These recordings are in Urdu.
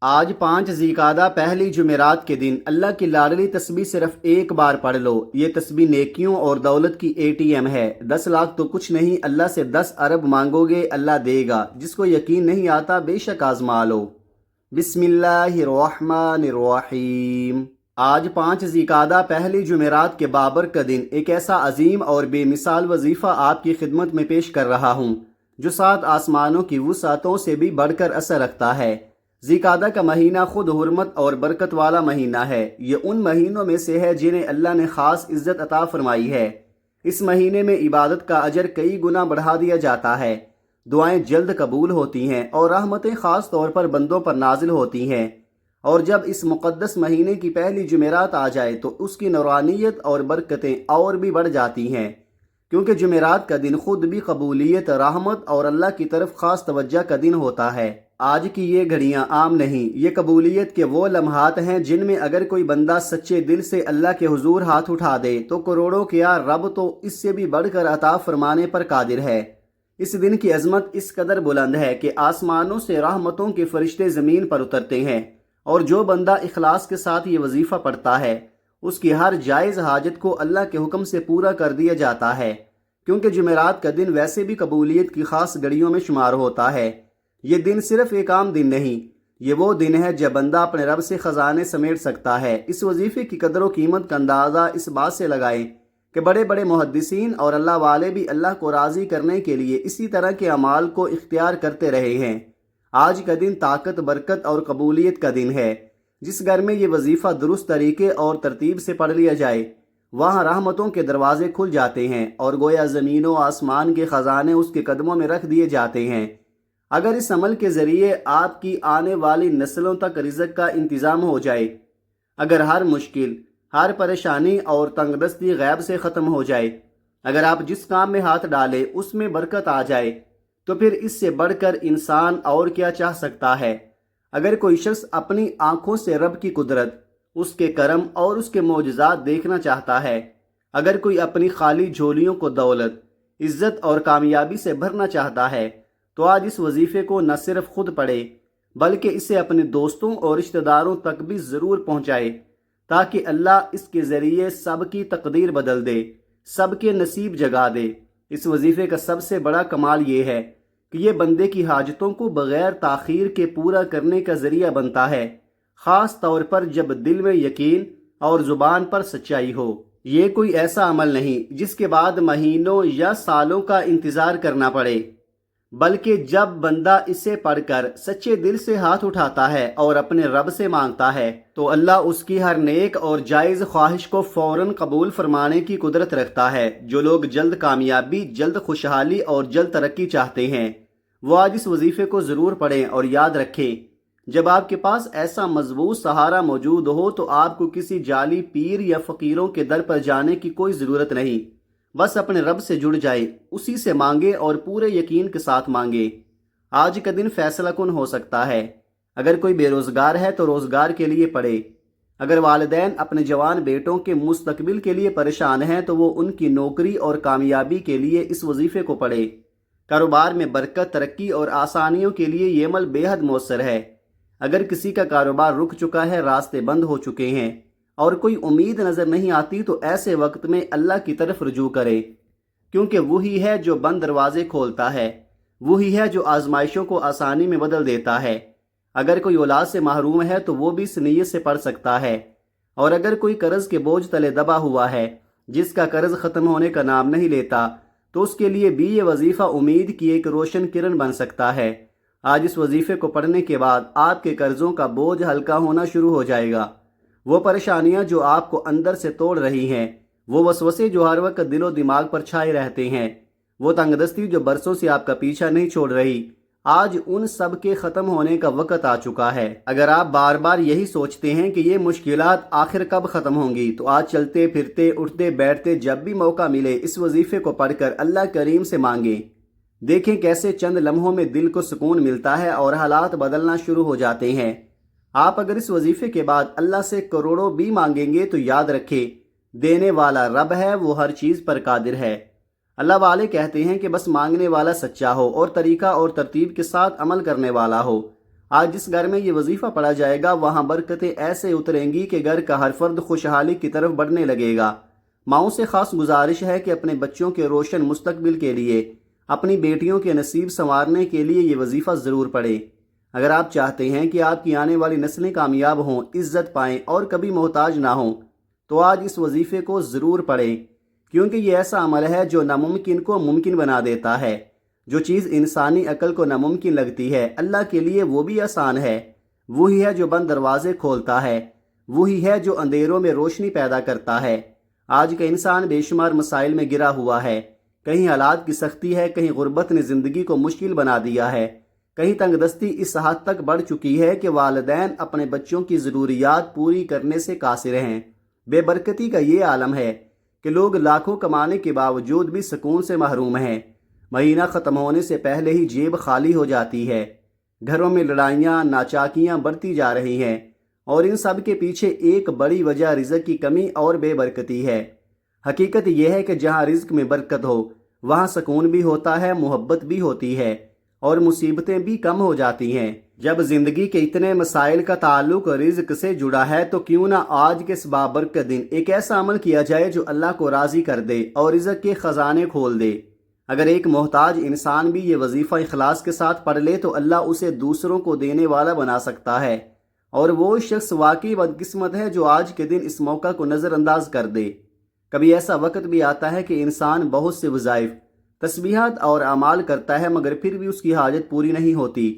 آج 5 ذی القعدہ پہلی جمعرات کے دن اللہ کی لاڈلی تسبیح صرف ایک بار پڑھ لو۔ یہ تسبیح نیکیوں اور دولت کی ATM ہے۔ 10 لاکھ تو کچھ نہیں، اللہ سے 10 ارب مانگو گے اللہ دے گا۔ جس کو یقین نہیں آتا بے شک آزما لو۔ بسم اللہ الرحمن الرحیم۔ آج 5 ذی القعدہ پہلی جمعرات کے بابر کا دن ایک ایسا عظیم اور بے مثال وظیفہ آپ کی خدمت میں پیش کر رہا ہوں جو 7 آسمانوں کی وسعتوں سے بھی بڑھ کر اثر رکھتا ہے۔ ذی القعدہ کا مہینہ خود حرمت اور برکت والا مہینہ ہے۔ یہ ان مہینوں میں سے ہے جنہیں اللہ نے خاص عزت عطا فرمائی ہے۔ اس مہینے میں عبادت کا اجر کئی گنا بڑھا دیا جاتا ہے، دعائیں جلد قبول ہوتی ہیں اور رحمتیں خاص طور پر بندوں پر نازل ہوتی ہیں۔ اور جب اس مقدس مہینے کی پہلی جمعرات آ جائے تو اس کی نورانیت اور برکتیں اور بھی بڑھ جاتی ہیں، کیونکہ جمعرات کا دن خود بھی قبولیت، رحمت اور اللہ کی طرف خاص توجہ کا دن ہوتا ہے۔ آج کی یہ گھڑیاں عام نہیں، یہ قبولیت کے وہ لمحات ہیں جن میں اگر کوئی بندہ سچے دل سے اللہ کے حضور ہاتھ اٹھا دے تو کروڑوں کیا رب تو اس سے بھی بڑھ کر عطا فرمانے پر قادر ہے۔ اس دن کی عظمت اس قدر بلند ہے کہ آسمانوں سے رحمتوں کے فرشتے زمین پر اترتے ہیں، اور جو بندہ اخلاص کے ساتھ یہ وظیفہ پڑھتا ہے اس کی ہر جائز حاجت کو اللہ کے حکم سے پورا کر دیا جاتا ہے، کیونکہ جمعرات کا دن ویسے بھی قبولیت کی خاص گھڑیوں میں شمار ہوتا ہے۔ یہ دن صرف ایک عام دن نہیں، یہ وہ دن ہے جب بندہ اپنے رب سے خزانے سمیٹ سکتا ہے۔ اس وظیفے کی قدر و قیمت کا اندازہ اس بات سے لگائیں کہ بڑے بڑے محدثین اور اللہ والے بھی اللہ کو راضی کرنے کے لیے اسی طرح کے اعمال کو اختیار کرتے رہے ہیں۔ آج کا دن طاقت، برکت اور قبولیت کا دن ہے۔ جس گھر میں یہ وظیفہ درست طریقے اور ترتیب سے پڑھ لیا جائے وہاں رحمتوں کے دروازے کھل جاتے ہیں اور گویا زمین و آسمان کے خزانے اس کے قدموں میں رکھ دیے جاتے ہیں۔ اگر اس عمل کے ذریعے آپ کی آنے والی نسلوں تک رزق کا انتظام ہو جائے، اگر ہر مشکل، ہر پریشانی اور تنگ دستی غیب سے ختم ہو جائے، اگر آپ جس کام میں ہاتھ ڈالیں اس میں برکت آ جائے، تو پھر اس سے بڑھ کر انسان اور کیا چاہ سکتا ہے۔ اگر کوئی شخص اپنی آنکھوں سے رب کی قدرت، اس کے کرم اور اس کے معجزات دیکھنا چاہتا ہے، اگر کوئی اپنی خالی جھولیوں کو دولت، عزت اور کامیابی سے بھرنا چاہتا ہے تو آج اس وظیفے کو نہ صرف خود پڑھے بلکہ اسے اپنے دوستوں اور رشتہ داروں تک بھی ضرور پہنچائے، تاکہ اللہ اس کے ذریعے سب کی تقدیر بدل دے، سب کے نصیب جگا دے۔ اس وظیفے کا سب سے بڑا کمال یہ ہے کہ یہ بندے کی حاجتوں کو بغیر تاخیر کے پورا کرنے کا ذریعہ بنتا ہے، خاص طور پر جب دل میں یقین اور زبان پر سچائی ہو۔ یہ کوئی ایسا عمل نہیں جس کے بعد مہینوں یا سالوں کا انتظار کرنا پڑے، بلکہ جب بندہ اسے پڑھ کر سچے دل سے ہاتھ اٹھاتا ہے اور اپنے رب سے مانگتا ہے تو اللہ اس کی ہر نیک اور جائز خواہش کو فوراً قبول فرمانے کی قدرت رکھتا ہے۔ جو لوگ جلد کامیابی، جلد خوشحالی اور جلد ترقی چاہتے ہیں وہ آج اس وظیفے کو ضرور پڑھیں اور یاد رکھیں، جب آپ کے پاس ایسا مضبوط سہارا موجود ہو تو آپ کو کسی جعلی پیر یا فقیروں کے در پر جانے کی کوئی ضرورت نہیں۔ بس اپنے رب سے جڑ جائے، اسی سے مانگے اور پورے یقین کے ساتھ مانگے۔ آج کا دن فیصلہ کن ہو سکتا ہے۔ اگر کوئی بے روزگار ہے تو روزگار کے لیے پڑھے، اگر والدین اپنے جوان بیٹوں کے مستقبل کے لیے پریشان ہیں تو وہ ان کی نوکری اور کامیابی کے لیے اس وظیفے کو پڑھے۔ کاروبار میں برکت، ترقی اور آسانیوں کے لیے یہ عمل بے حد مؤثر ہے۔ اگر کسی کا کاروبار رک چکا ہے، راستے بند ہو چکے ہیں اور کوئی امید نظر نہیں آتی تو ایسے وقت میں اللہ کی طرف رجوع کرے، کیونکہ وہی ہے جو بند دروازے کھولتا ہے، وہی ہے جو آزمائشوں کو آسانی میں بدل دیتا ہے۔ اگر کوئی اولاد سے محروم ہے تو وہ بھی اس نیت سے پڑھ سکتا ہے، اور اگر کوئی قرض کے بوجھ تلے دبا ہوا ہے جس کا قرض ختم ہونے کا نام نہیں لیتا تو اس کے لیے بھی یہ وظیفہ امید کی ایک روشن کرن بن سکتا ہے۔ آج اس وظیفے کو پڑھنے کے بعد آپ کے قرضوں کا بوجھ ہلکا ہونا شروع ہو جائے گا۔ وہ پریشانیاں جو آپ کو اندر سے توڑ رہی ہیں، وہ وسوسے جو ہر وقت دل و دماغ پر چھائے رہتے ہیں، وہ تنگ دستی جو برسوں سے آپ کا پیچھا نہیں چھوڑ رہی، آج ان سب کے ختم ہونے کا وقت آ چکا ہے۔ اگر آپ بار بار یہی سوچتے ہیں کہ یہ مشکلات آخر کب ختم ہوں گی تو آج چلتے پھرتے، اٹھتے بیٹھتے جب بھی موقع ملے اس وظیفے کو پڑھ کر اللہ کریم سے مانگیں۔ دیکھیں کیسے چند لمحوں میں دل کو سکون ملتا ہے اور حالات بدلنا شروع ہو جاتے ہیں۔ آپ اگر اس وظیفے کے بعد اللہ سے کروڑوں بھی مانگیں گے تو یاد رکھیں، دینے والا رب ہے، وہ ہر چیز پر قادر ہے۔ اللہ والے کہتے ہیں کہ بس مانگنے والا سچا ہو اور طریقہ اور ترتیب کے ساتھ عمل کرنے والا ہو، آج جس گھر میں یہ وظیفہ پڑھا جائے گا وہاں برکتیں ایسے اتریں گی کہ گھر کا ہر فرد خوشحالی کی طرف بڑھنے لگے گا۔ ماؤں سے خاص گزارش ہے کہ اپنے بچوں کے روشن مستقبل کے لیے، اپنی بیٹیوں کے نصیب سنوارنے کے لیے یہ وظیفہ ضرور پڑھیں۔ اگر آپ چاہتے ہیں کہ آپ کی آنے والی نسلیں کامیاب ہوں، عزت پائیں اور کبھی محتاج نہ ہوں، تو آج اس وظیفے کو ضرور پڑھیں، کیونکہ یہ ایسا عمل ہے جو ناممکن کو ممکن بنا دیتا ہے۔ جو چیز انسانی عقل کو ناممکن لگتی ہے، اللہ کے لیے وہ بھی آسان ہے۔ وہی ہے جو بند دروازے کھولتا ہے، وہی ہے جو اندھیروں میں روشنی پیدا کرتا ہے۔ آج کا انسان بے شمار مسائل میں گرا ہوا ہے۔ کہیں حالات کی سختی ہے، کہیں غربت نے زندگی کو مشکل بنا دیا ہے، کہیں تنگ دستی اس حد تک بڑھ چکی ہے کہ والدین اپنے بچوں کی ضروریات پوری کرنے سے قاصر ہیں۔ بے برکتی کا یہ عالم ہے کہ لوگ لاکھوں کمانے کے باوجود بھی سکون سے محروم ہیں۔ مہینہ ختم ہونے سے پہلے ہی جیب خالی ہو جاتی ہے۔ گھروں میں لڑائیاں، ناچاکیاں بڑھتی جا رہی ہیں، اور ان سب کے پیچھے ایک بڑی وجہ رزق کی کمی اور بے برکتی ہے۔ حقیقت یہ ہے کہ جہاں رزق میں برکت ہو وہاں سکون بھی ہوتا ہے، محبت بھی ہوتی ہے، اور مصیبتیں بھی کم ہو جاتی ہیں۔ جب زندگی کے اتنے مسائل کا تعلق رزق سے جڑا ہے تو کیوں نہ آج کے اس بابرکت دن ایک ایسا عمل کیا جائے جو اللہ کو راضی کر دے اور رزق کے خزانے کھول دے۔ اگر ایک محتاج انسان بھی یہ وظیفہ اخلاص کے ساتھ پڑھ لے تو اللہ اسے دوسروں کو دینے والا بنا سکتا ہے، اور وہ شخص واقعی بدقسمت ہے جو آج کے دن اس موقع کو نظر انداز کر دے۔ کبھی ایسا وقت بھی آتا ہے کہ انسان بہت سے وظائف، تسبیحات اور اعمال کرتا ہے مگر پھر بھی اس کی حاجت پوری نہیں ہوتی۔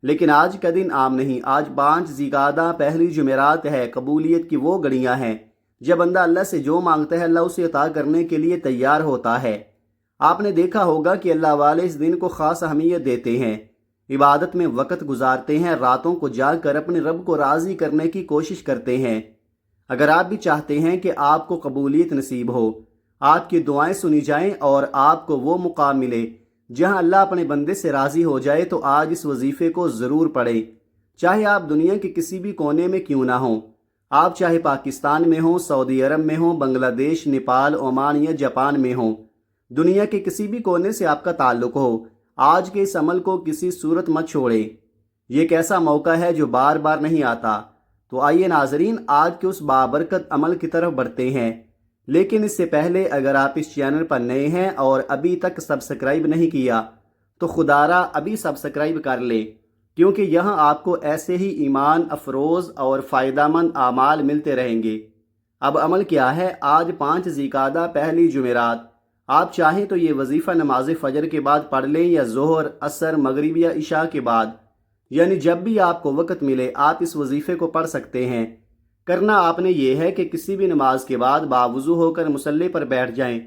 لیکن آج کا دن عام نہیں، آج 5 ذی القعدہ پہلی جمعرات ہے۔ قبولیت کی وہ گھڑیاں ہیں جب بندہ اللہ سے جو مانگتا ہے اللہ اسے عطا کرنے کے لیے تیار ہوتا ہے۔ آپ نے دیکھا ہوگا کہ اللہ والے اس دن کو خاص اہمیت دیتے ہیں، عبادت میں وقت گزارتے ہیں، راتوں کو جاگ کر اپنے رب کو راضی کرنے کی کوشش کرتے ہیں۔ اگر آپ بھی چاہتے ہیں کہ آپ کو قبولیت نصیب ہو، آپ کی دعائیں سنی جائیں اور آپ کو وہ مقام ملے جہاں اللہ اپنے بندے سے راضی ہو جائے، تو آج اس وظیفے کو ضرور پڑھیں۔ چاہے آپ دنیا کے کسی بھی کونے میں کیوں نہ ہوں، آپ چاہے پاکستان میں ہوں، سعودی عرب میں ہوں، بنگلہ دیش، نیپال، عمان یا جاپان میں ہوں، دنیا کے کسی بھی کونے سے آپ کا تعلق ہو، آج کے اس عمل کو کسی صورت مت چھوڑیں۔ یہ ایک ایسا موقع ہے جو بار بار نہیں آتا۔ تو آئیے ناظرین، آج کے اس بابرکت عمل کی طرف بڑھتے ہیں، لیکن اس سے پہلے اگر آپ اس چینل پر نئے ہیں اور ابھی تک سبسکرائب نہیں کیا تو خدارا ابھی سبسکرائب کر لیں، کیونکہ یہاں آپ کو ایسے ہی ایمان افروز اور فائدہ مند اعمال ملتے رہیں گے۔ اب عمل کیا ہے؟ آج 5 ذی القعدہ پہلی جمعرات، آپ چاہیں تو یہ وظیفہ نماز فجر کے بعد پڑھ لیں، یا ظہر، عصر، مغرب یا عشاء کے بعد، یعنی جب بھی آپ کو وقت ملے آپ اس وظیفے کو پڑھ سکتے ہیں۔ کرنا آپ نے یہ ہے کہ کسی بھی نماز کے بعد باوضو ہو کر مصلی پر بیٹھ جائیں،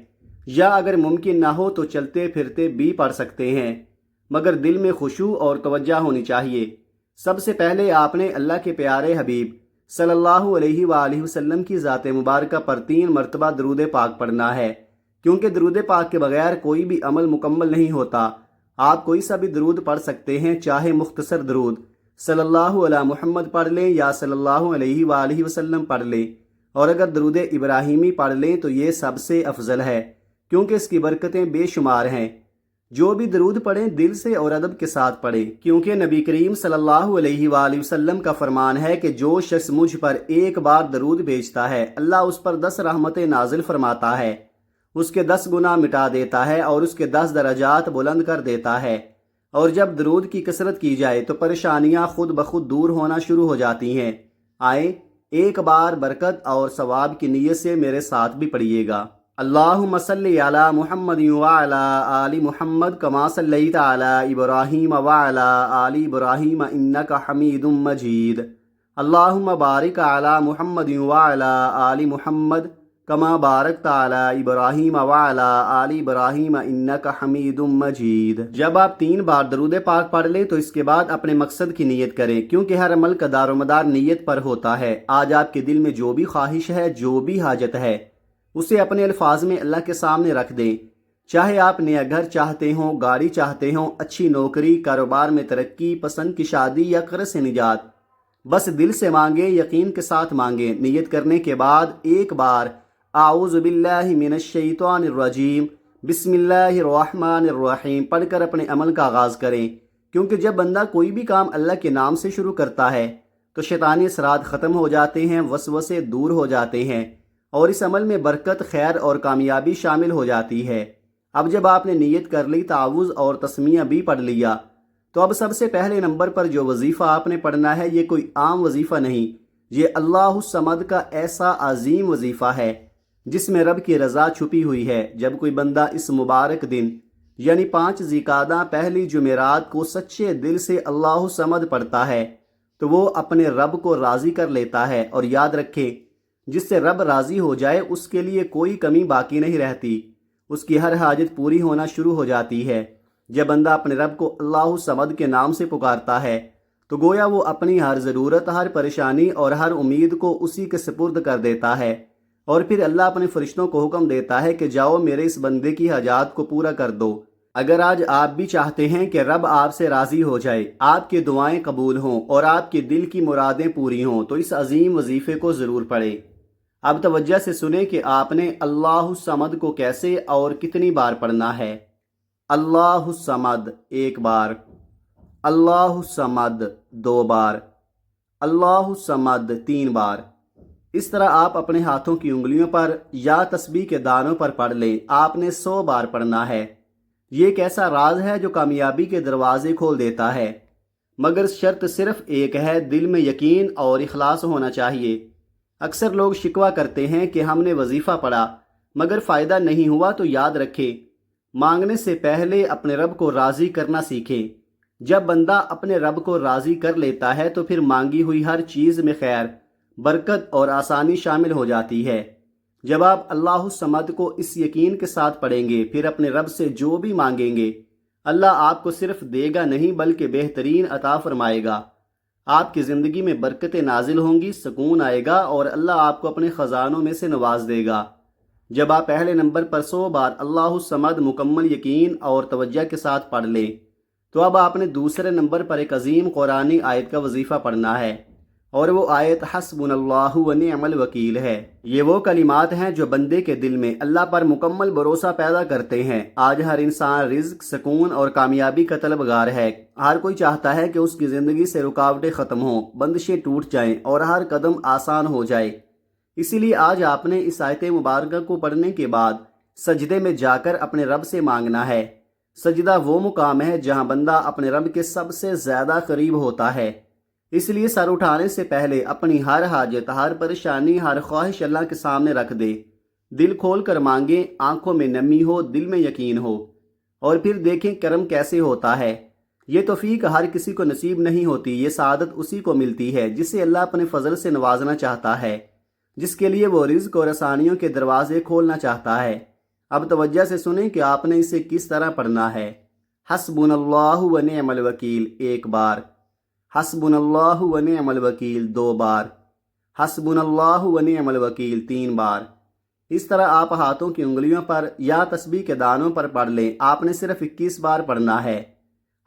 یا اگر ممکن نہ ہو تو چلتے پھرتے بھی پڑھ سکتے ہیں، مگر دل میں خشوع اور توجہ ہونی چاہیے۔ سب سے پہلے آپ نے اللہ کے پیارے حبیب صلی اللہ علیہ وآلہ وسلم کی ذات مبارکہ پر 3 مرتبہ درود پاک پڑھنا ہے، کیونکہ درود پاک کے بغیر کوئی بھی عمل مکمل نہیں ہوتا۔ آپ کوئی سا بھی درود پڑھ سکتے ہیں، چاہے مختصر درود صلی اللہ علیہ محمد پڑھ لیں یا صلی اللہ علیہ وآلہ وسلم پڑھ لیں، اور اگر درود ابراہیمی پڑھ لیں تو یہ سب سے افضل ہے، کیونکہ اس کی برکتیں بے شمار ہیں۔ جو بھی درود پڑھیں دل سے اور ادب کے ساتھ پڑھیں، کیونکہ نبی کریم صلی اللہ علیہ وآلہ وسلم کا فرمان ہے کہ جو شخص مجھ پر ایک بار درود بھیجتا ہے اللہ اس پر 10 رحمتیں نازل فرماتا ہے، اس کے 10 گناہ مٹا دیتا ہے اور اس کے 10 درجات بلند کر دیتا ہے۔ اور جب درود کی کثرت کی جائے تو پریشانیاں خود بخود دور ہونا شروع ہو جاتی ہیں۔ آئیں ایک بار برکت اور ثواب کی نیت سے میرے ساتھ بھی پڑھیے گا۔ اللہم صلی علی محمد وعلی آل محمد کما صلیت علی ابراہیم وعلی آل ابراہیم انک حمید مجید۔ اللہم بارک علی محمد وعلی آل محمد کما بارکت علی ابراہیم وعلی آل ابراہیم انک حمید مجید۔ جب آپ 3 بار درود پاک پڑھ لیں تو اس کے بعد اپنے مقصد کی نیت کریں، کیونکہ ہر عمل کا دار و مدار نیت پر ہوتا ہے۔ آج آپ کے دل میں جو بھی خواہش ہے، جو بھی حاجت ہے، اسے اپنے الفاظ میں اللہ کے سامنے رکھ دیں۔ چاہے آپ نیا گھر چاہتے ہوں، گاڑی چاہتے ہوں، اچھی نوکری، کاروبار میں ترقی، پسند کی شادی یا قرض سے نجات، بس دل سے مانگیں، یقین کے ساتھ مانگیں۔ نیت کرنے کے بعد ایک بار اعوذ باللہ من الشیطان الرجیم بسم اللہ الرحمن الرحیم پڑھ کر اپنے عمل کا آغاز کریں۔ کیونکہ جب بندہ کوئی بھی کام اللہ کے نام سے شروع کرتا ہے تو شیطانی اثرات ختم ہو جاتے ہیں، وسوسے دور ہو جاتے ہیں اور اس عمل میں برکت، خیر اور کامیابی شامل ہو جاتی ہے۔ اب جب آپ نے نیت کر لی، تعوذ اور تسمیہ بھی پڑھ لیا، تو اب سب سے پہلے نمبر پر جو وظیفہ آپ نے پڑھنا ہے یہ کوئی عام وظیفہ نہیں، یہ اللہ الصمد کا ایسا عظیم وظیفہ ہے جس میں رب کی رضا چھپی ہوئی ہے۔ جب کوئی بندہ اس مبارک دن یعنی 5 ذی القعدہ پہلی جمعرات کو سچے دل سے اللہ الصمد پڑھتا ہے تو وہ اپنے رب کو راضی کر لیتا ہے، اور یاد رکھے جس سے رب راضی ہو جائے اس کے لیے کوئی کمی باقی نہیں رہتی، اس کی ہر حاجت پوری ہونا شروع ہو جاتی ہے۔ جب بندہ اپنے رب کو اللہ الصمد کے نام سے پکارتا ہے تو گویا وہ اپنی ہر ضرورت، ہر پریشانی اور ہر امید کو اسی کے سپرد کر دیتا ہے، اور پھر اللہ اپنے فرشتوں کو حکم دیتا ہے کہ جاؤ میرے اس بندے کی حاجات کو پورا کر دو۔ اگر آج آپ بھی چاہتے ہیں کہ رب آپ سے راضی ہو جائے، آپ کی دعائیں قبول ہوں اور آپ کے دل کی مرادیں پوری ہوں، تو اس عظیم وظیفے کو ضرور پڑھیں۔ اب توجہ سے سنیں کہ آپ نے اللہ الصمد کو کیسے اور کتنی بار پڑھنا ہے۔ اللہ الصمد 1 بار، اللہ الصمد 2 بار، اللہ الصمد 3 بار۔ اس طرح آپ اپنے ہاتھوں کی انگلیوں پر یا تسبیح کے دانوں پر پڑھ لیں۔ آپ نے 100 بار پڑھنا ہے۔ یہ ایک ایسا راز ہے جو کامیابی کے دروازے کھول دیتا ہے، مگر شرط صرف ایک ہے، دل میں یقین اور اخلاص ہونا چاہیے۔ اکثر لوگ شکوہ کرتے ہیں کہ ہم نے وظیفہ پڑھا مگر فائدہ نہیں ہوا، تو یاد رکھیں مانگنے سے پہلے اپنے رب کو راضی کرنا سیکھیں۔ جب بندہ اپنے رب کو راضی کر لیتا ہے تو پھر مانگی ہوئی ہر چیز میں خیر، برکت اور آسانی شامل ہو جاتی ہے۔ جب آپ اللہ الصمد کو اس یقین کے ساتھ پڑھیں گے، پھر اپنے رب سے جو بھی مانگیں گے اللہ آپ کو صرف دے گا نہیں بلکہ بہترین عطا فرمائے گا۔ آپ کی زندگی میں برکتیں نازل ہوں گی، سکون آئے گا اور اللہ آپ کو اپنے خزانوں میں سے نواز دے گا۔ جب آپ پہلے نمبر پر 100 بار اللہ الصمد مکمل یقین اور توجہ کے ساتھ پڑھ لیں تو اب آپ نے دوسرے نمبر پر ایک عظیم قرآنی آیت کا وظیفہ پڑھنا ہے، اور وہ آیت حسبنا اللہ ونعم الوکیل ہے۔ یہ وہ کلمات ہیں جو بندے کے دل میں اللہ پر مکمل بھروسہ پیدا کرتے ہیں۔ آج ہر انسان رزق، سکون اور کامیابی کا طلبگار ہے۔ ہر کوئی چاہتا ہے کہ اس کی زندگی سے رکاوٹیں ختم ہوں، بندشیں ٹوٹ جائیں اور ہر قدم آسان ہو جائے۔ اسی لیے آج آپ نے اس آیت مبارکہ کو پڑھنے کے بعد سجدے میں جا کر اپنے رب سے مانگنا ہے۔ سجدہ وہ مقام ہے جہاں بندہ اپنے رب کے سب سے زیادہ قریب ہوتا ہے، اس لیے سر اٹھانے سے پہلے اپنی ہر حاجت، ہر پریشانی، ہر خواہش اللہ کے سامنے رکھ دے۔ دل کھول کر مانگیں، آنکھوں میں نمی ہو، دل میں یقین ہو، اور پھر دیکھیں کرم کیسے ہوتا ہے۔ یہ توفیق ہر کسی کو نصیب نہیں ہوتی، یہ سعادت اسی کو ملتی ہے جسے اللہ اپنے فضل سے نوازنا چاہتا ہے، جس کے لیے وہ رزق اور آسانیوں کے دروازے کھولنا چاہتا ہے۔ اب توجہ سے سنیں کہ آپ نے اسے کس طرح پڑھنا ہے۔ حسبنا اللہ ونعم الوکیل 1 بار، حسبنا اللہ ونعم الوکیل 2 بار، حسبنا اللہ ونعم الوکیل 3 بار۔ اس طرح آپ ہاتھوں کی انگلیوں پر یا تسبیح کے دانوں پر پڑھ لیں۔ آپ نے صرف 21 بار پڑھنا ہے۔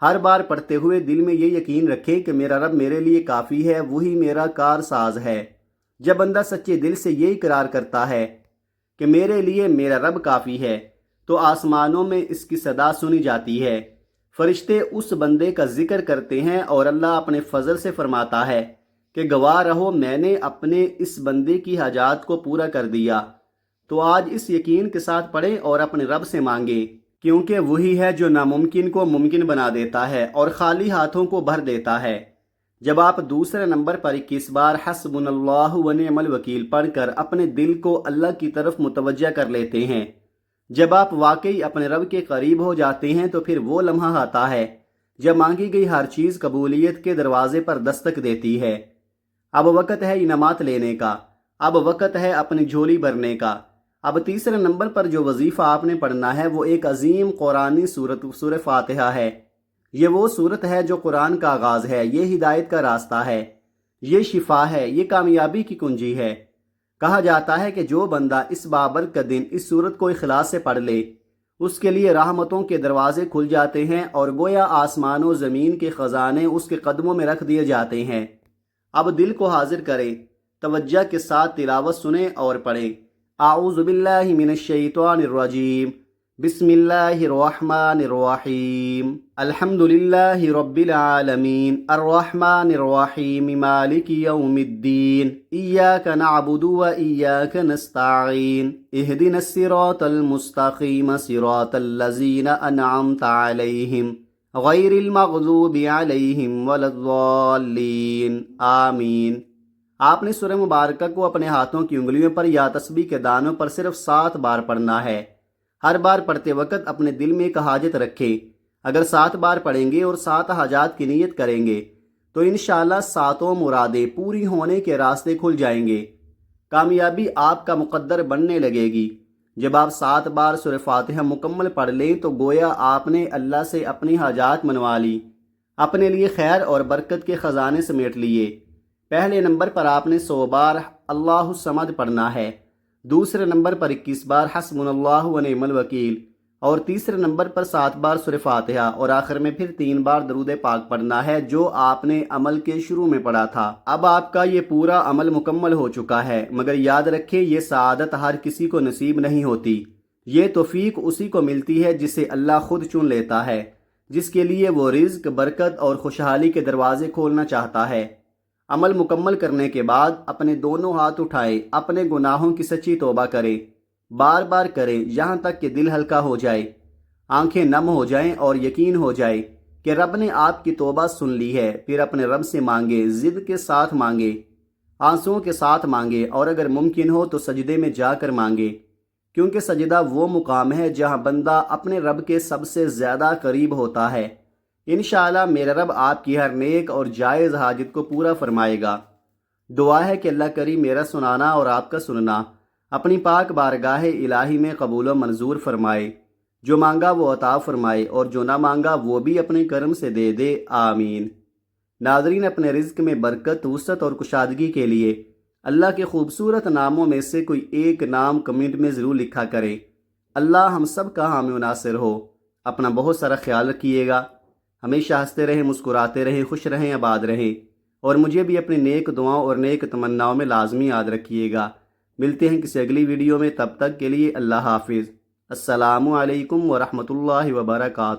ہر بار پڑھتے ہوئے دل میں یہ یقین رکھیں کہ میرا رب میرے لیے کافی ہے، وہی میرا کار ساز ہے۔ جب بندہ سچے دل سے یہ اقرار کرتا ہے کہ میرے لیے میرا رب کافی ہے، تو آسمانوں میں اس کی صدا سنی جاتی ہے، فرشتے اس بندے کا ذکر کرتے ہیں اور اللہ اپنے فضل سے فرماتا ہے کہ گواہ رہو میں نے اپنے اس بندے کی حاجات کو پورا کر دیا۔ تو آج اس یقین کے ساتھ پڑھیں اور اپنے رب سے مانگیں، کیونکہ وہی ہے جو ناممکن کو ممکن بنا دیتا ہے اور خالی ہاتھوں کو بھر دیتا ہے۔ جب آپ دوسرے نمبر پر 21 بار حسبنا اللہ ونعم الوکیل پڑھ کر اپنے دل کو اللہ کی طرف متوجہ کر لیتے ہیں، جب آپ واقعی اپنے رب کے قریب ہو جاتے ہیں، تو پھر وہ لمحہ آتا ہے جب مانگی گئی ہر چیز قبولیت کے دروازے پر دستک دیتی ہے۔ اب وقت ہے انعامات لینے کا، اب وقت ہے اپنی جھولی بھرنے کا۔ اب تیسرے نمبر پر جو وظیفہ آپ نے پڑھنا ہے وہ ایک عظیم قرآنی سورت سورہ فاتحہ ہے۔ یہ وہ سورت ہے جو قرآن کا آغاز ہے، یہ ہدایت کا راستہ ہے، یہ شفا ہے، یہ کامیابی کی کنجی ہے۔ کہا جاتا ہے کہ جو بندہ اس بابرکت دن اس سورت کو اخلاص سے پڑھ لے، اس کے لیے رحمتوں کے دروازے کھل جاتے ہیں اور گویا آسمان و زمین کے خزانے اس کے قدموں میں رکھ دیے جاتے ہیں۔ اب دل کو حاضر کریں، توجہ کے ساتھ تلاوت سنیں اور پڑھیں۔ اعوذ باللہ من الشیطان الرجیم، بسم اللہ الرحمن الرحیم الحمد للہ رب العالمین الرحمن الرحیم مالک یوم الدین ایاک نعبد و ایاک نستعین اہدنا الصراط المستقیم صراط الذین انعمت علیہم غیر المغضوب علیہم ولا الضالین آمین۔ آپ نے سورہ مبارکہ کو اپنے ہاتھوں کی انگلیوں پر یا تسبیح کے دانوں پر صرف 7 بار پڑھنا ہے۔ ہر بار پڑھتے وقت اپنے دل میں ایک حاجت رکھیں۔ اگر 7 بار پڑھیں گے اور 7 حاجات کی نیت کریں گے تو انشاءاللہ 7 مرادیں پوری ہونے کے راستے کھل جائیں گے، کامیابی آپ کا مقدر بننے لگے گی۔ جب آپ 7 بار سورہ فاتحہ مکمل پڑھ لیں تو گویا آپ نے اللہ سے اپنی حاجات منوا لی، اپنے لیے خیر اور برکت کے خزانے سمیٹ لیے۔ پہلے نمبر پر آپ نے 100 بار اللہ الصمد پڑھنا ہے، دوسرے نمبر پر 21 بار حسبنا اللہ و نعم الوکیل، اور تیسرے نمبر پر 7 بار سورہ فاتحہ، اور آخر میں پھر 3 بار درود پاک پڑھنا ہے جو آپ نے عمل کے شروع میں پڑھا تھا۔ اب آپ کا یہ پورا عمل مکمل ہو چکا ہے، مگر یاد رکھیں یہ سعادت ہر کسی کو نصیب نہیں ہوتی۔ یہ توفیق اسی کو ملتی ہے جسے اللہ خود چن لیتا ہے، جس کے لیے وہ رزق، برکت اور خوشحالی کے دروازے کھولنا چاہتا ہے۔ عمل مکمل کرنے کے بعد اپنے دونوں ہاتھ اٹھائیں، اپنے گناہوں کی سچی توبہ کریں، بار بار کریں یہاں تک کہ دل ہلکا ہو جائے، آنکھیں نم ہو جائیں اور یقین ہو جائے کہ رب نے آپ کی توبہ سن لی ہے۔ پھر اپنے رب سے مانگیں، ضد کے ساتھ مانگیں، آنسوؤں کے ساتھ مانگیں، اور اگر ممکن ہو تو سجدے میں جا کر مانگیں، کیونکہ سجدہ وہ مقام ہے جہاں بندہ اپنے رب کے سب سے زیادہ قریب ہوتا ہے۔ انشاءاللہ میرا رب آپ کی ہر نیک اور جائز حاجت کو پورا فرمائے گا۔ دعا ہے کہ اللہ کریم میرا سنانا اور آپ کا سننا اپنی پاک بارگاہ الہی میں قبول و منظور فرمائے، جو مانگا وہ عطا فرمائے اور جو نہ مانگا وہ بھی اپنے کرم سے دے دے، آمین۔ ناظرین، اپنے رزق میں برکت، وسعت اور کشادگی کے لیے اللہ کے خوبصورت ناموں میں سے کوئی ایک نام کمنٹ میں ضرور لکھا کریں۔ اللہ ہم سب کا حامی و ناصر ہو۔ اپنا بہت سارا خیال رکھیے گا، ہمیشہ ہنستے رہیں، مسکراتے رہیں، خوش رہیں، آباد رہیں، اور مجھے بھی اپنی نیک دعاؤں اور نیک تمناؤں میں لازمی یاد رکھیے گا۔ ملتے ہیں کسی اگلی ویڈیو میں، تب تک کے لیے اللہ حافظ۔ السلام علیکم ورحمۃ اللہ وبرکاتہ۔